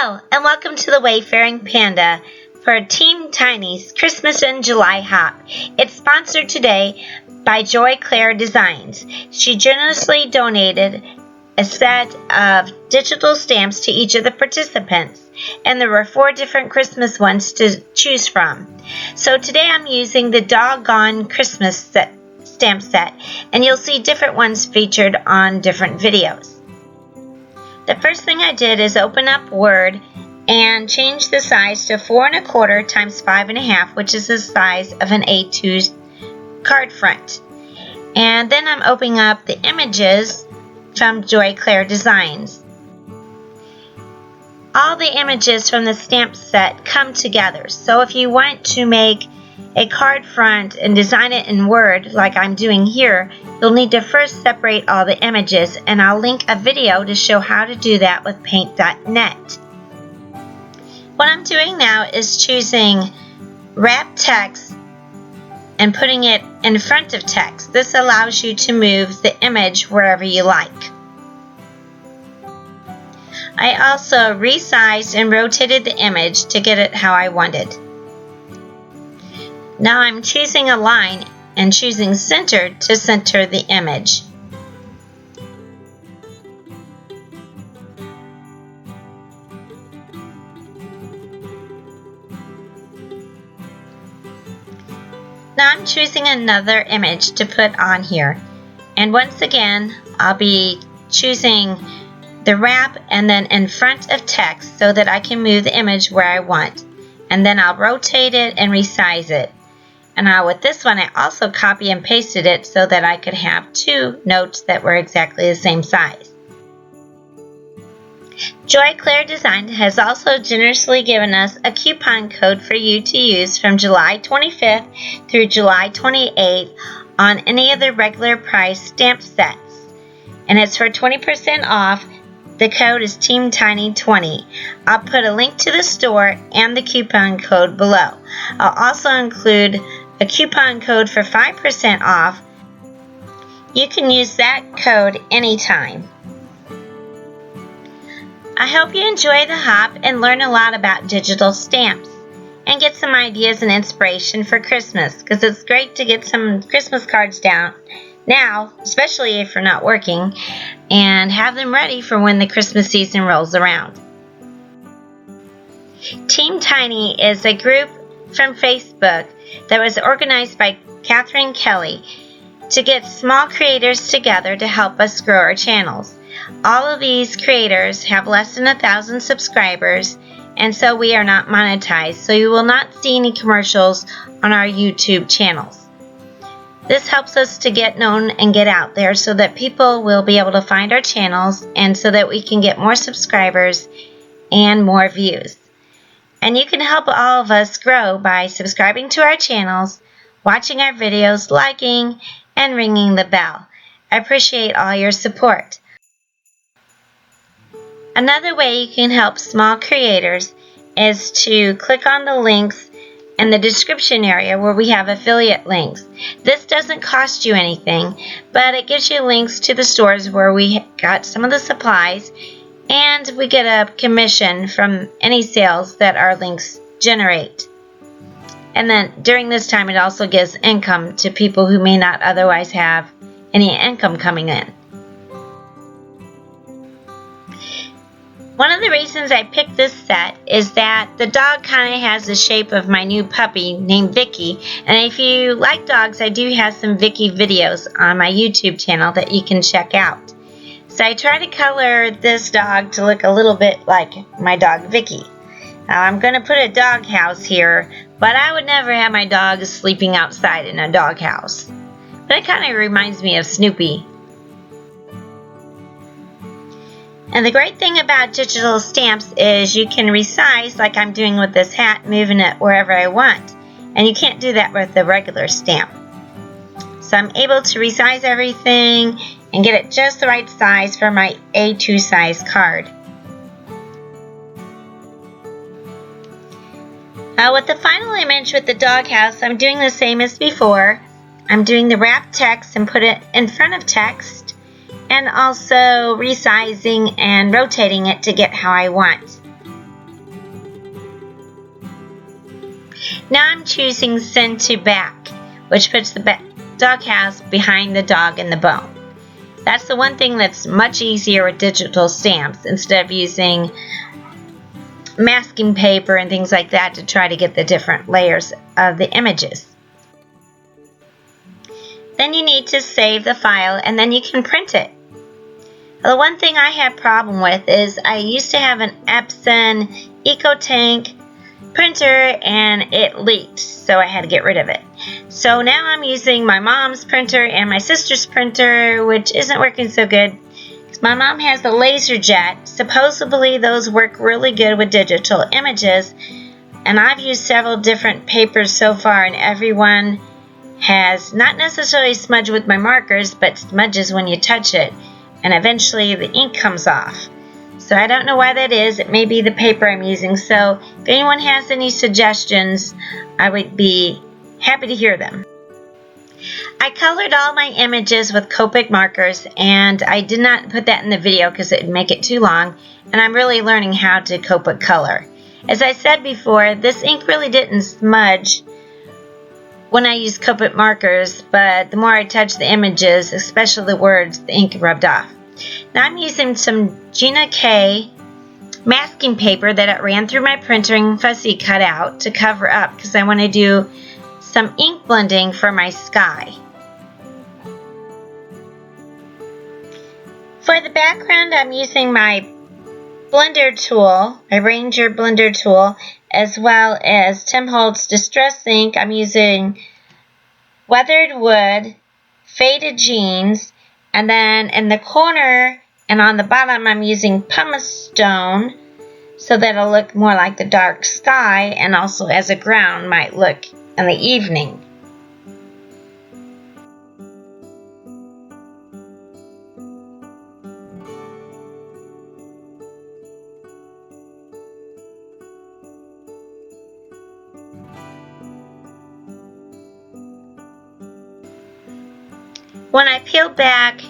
Hello, and welcome to the Wayfaring Panda for Team Tiny's Christmas in July Hop. It's sponsored today by Joy Claire Designs. She generously donated a set of digital stamps to each of the participants, and there were 4 different Christmas ones to choose from. So today I'm using the Doggone Christmas stamp set, and you'll see different ones featured on different videos. The first thing I did is open up Word and change the size to 4 1/4 times 5 1/2, which is the size of an A2 card front. And then I'm opening up the images from Joy Claire Designs. All the images from the stamp set come together. So if you want to make a card front and design it in Word like I'm doing here, you'll need to first separate all the images, and I'll link a video to show how to do that with paint.net. What I'm doing now is choosing wrap text and putting it in front of text. This allows you to move the image wherever you like. I also resized and rotated the image to get it how I wanted. Now I'm choosing a line and choosing center to center the image. Now I'm choosing another image to put on here. And once again, I'll be choosing the wrap and then in front of text so that I can move the image where I want. And then I'll rotate it and resize it. And now with this one, I also copy and pasted it so that I could have 2 notes that were exactly the same size. Joy Claire Design has also generously given us a coupon code for you to use from July 25th through July 28th on any of the regular price stamp sets. And it's for 20% off. The code is TeamTiny20. I'll put a link to the store and the coupon code below. I'll also include a coupon code for 5% off. You can use that code anytime. I hope you enjoy the hop and learn a lot about digital stamps and get some ideas and inspiration for Christmas, because it's great to get some Christmas cards down now, especially if you're not working, and have them ready for when the Christmas season rolls around. Team Tiny is a group from Facebook that was organized by Catherine Kelly to get small creators together to help us grow our channels. All of these creators have less than 1,000 subscribers, and so we are not monetized, so you will not see any commercials on our YouTube channels. This helps us to get known and get out there so that people will be able to find our channels and so that we can get more subscribers and more views. And you can help all of us grow by subscribing to our channels, watching our videos, liking, and ringing the bell. I appreciate all your support. Another way you can help small creators is to click on the links in the description area where we have affiliate links. This doesn't cost you anything, but it gives you links to the stores where we got some of the supplies, and we get a commission from any sales that our links generate. And then during this time, it also gives income to people who may not otherwise have any income coming in. One of the reasons I picked this set is that the dog kind of has the shape of my new puppy named Vicky. And if you like dogs, I do have some Vicky videos on my YouTube channel that you can check out. So I tried to color this dog to look a little bit like my dog Vicky. Now I'm going to put a dog house here, but I would never have my dog sleeping outside in a dog house. But it kind of reminds me of Snoopy. And the great thing about digital stamps is you can resize like I'm doing with this hat, moving it wherever I want. And you can't do that with a regular stamp. So I'm able to resize everything and get it just the right size for my A2 size card. With the final image with the doghouse, I'm doing the same as before. I'm doing the wrap text and put it in front of text, and also resizing and rotating it to get how I want. Now I'm choosing Send to Back, which puts the doghouse behind the dog and the bone. That's the one thing that's much easier with digital stamps instead of using masking paper and things like that to try to get the different layers of the images. Then you need to save the file and then you can print it. The one thing I have a problem with is I used to have an Epson EcoTank printer and it leaked, so I had to get rid of it. So now I'm using my mom's printer and my sister's printer, which isn't working so good. My mom has a LaserJet. Supposedly those work really good with digital images, and I've used several different papers so far, and everyone has not necessarily smudged with my markers, but smudges when you touch it, and eventually the ink comes off. So I don't know why that is. It may be the paper I'm using. So if anyone has any suggestions, I would be happy to hear them. I colored all my images with Copic markers, and I did not put that in the video because it would make it too long, and I'm really learning how to Copic color. As I said before, this ink really didn't smudge when I used Copic markers, but the more I touched the images, especially the words, the ink rubbed off. Now I'm using some Gina K masking paper that it ran through my printer and fussy cut out to cover up because I want to do some ink blending for my sky. For the background, I'm using my blender tool, my Ranger blender tool, as well as Tim Holtz Distress Ink. I'm using Weathered Wood, Faded Jeans, and then in the corner and on the bottom I'm using Pumice Stone so that it'll look more like the dark sky, and also as a ground might look in the evening. When I peeled back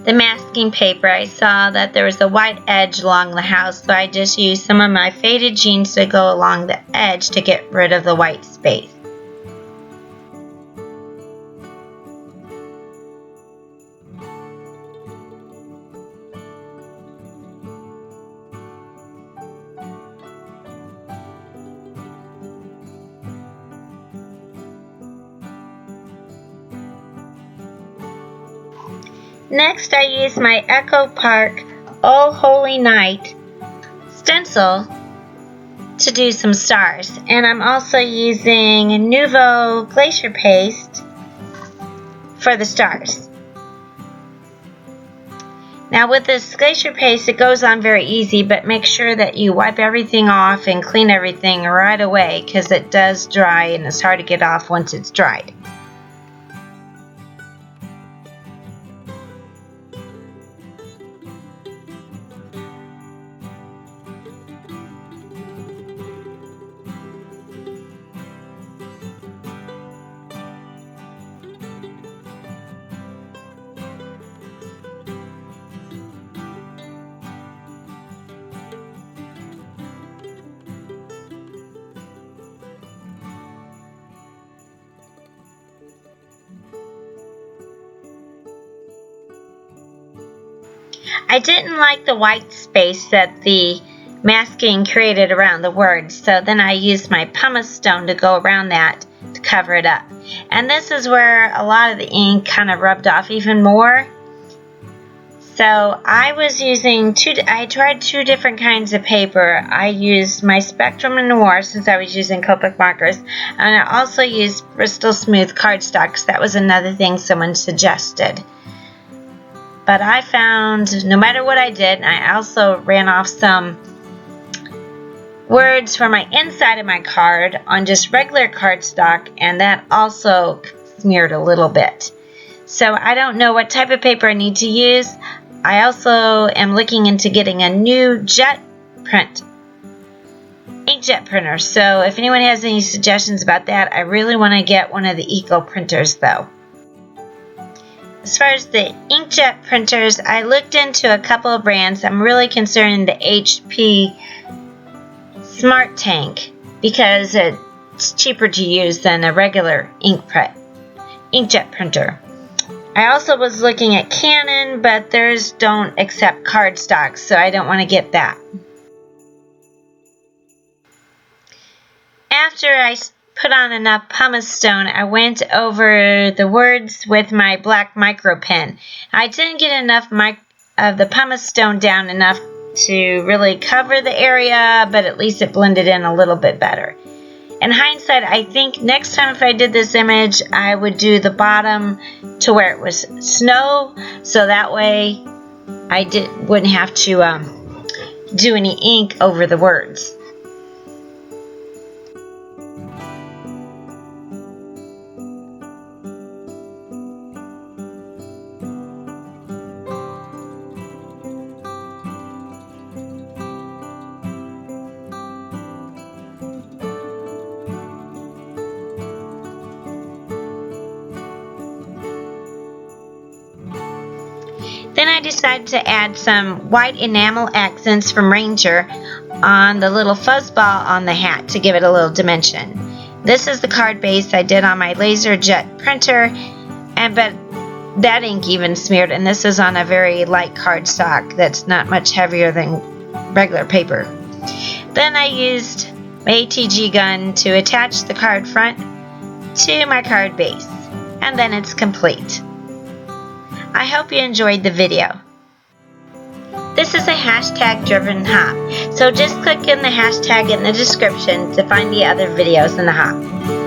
the masking paper, I saw that there was a white edge along the house, so I just used some of my faded jeans to go along the edge to get rid of the white space. Next, I use my Echo Park Oh Holy Night stencil to do some stars. And I'm also using Nuvo Glacier paste for the stars. Now with this Glacier paste, it goes on very easy, but make sure that you wipe everything off and clean everything right away because it does dry and it's hard to get off once it's dried. I didn't like the white space that the masking created around the words, so then I used my pumice stone to go around that to cover it up. And this is where a lot of the ink kind of rubbed off even more. So I was using I tried two different kinds of paper. I used my Spectrum Noir since I was using Copic markers, and I also used Bristol Smooth cardstock because that was another thing someone suggested. But I found no matter what I did, I also ran off some words for my inside of my card on just regular cardstock, and that also smeared a little bit. So I don't know what type of paper I need to use. I also am looking into getting a new inkjet printer. So if anyone has any suggestions about that, I really want to get one of the eco printers though. As far as the inkjet printers, I looked into a couple of brands. I'm really concerned in the HP Smart Tank because it It's cheaper to use than a regular inkjet printer. I also was looking at Canon, but theirs don't accept cardstock, so I don't want to get that. After I put on enough pumice stone, I went over the words with my black micro pen. I didn't get enough of the pumice stone down enough to really cover the area, but at least it blended in a little bit better. In hindsight, I think next time if I did this image, I would do the bottom to where it was snow, so that way I wouldn't have to do any ink over the words. Then I decided to add some white enamel accents from Ranger on the little fuzzball on the hat to give it a little dimension. This is the card base I did on my laser jet printer, but that ink even smeared, and this is on a very light cardstock that's not much heavier than regular paper. Then I used my ATG gun to attach the card front to my card base, and then it's complete. I hope you enjoyed the video. This is a hashtag driven hop, so just click in the hashtag in the description to find the other videos in the hop.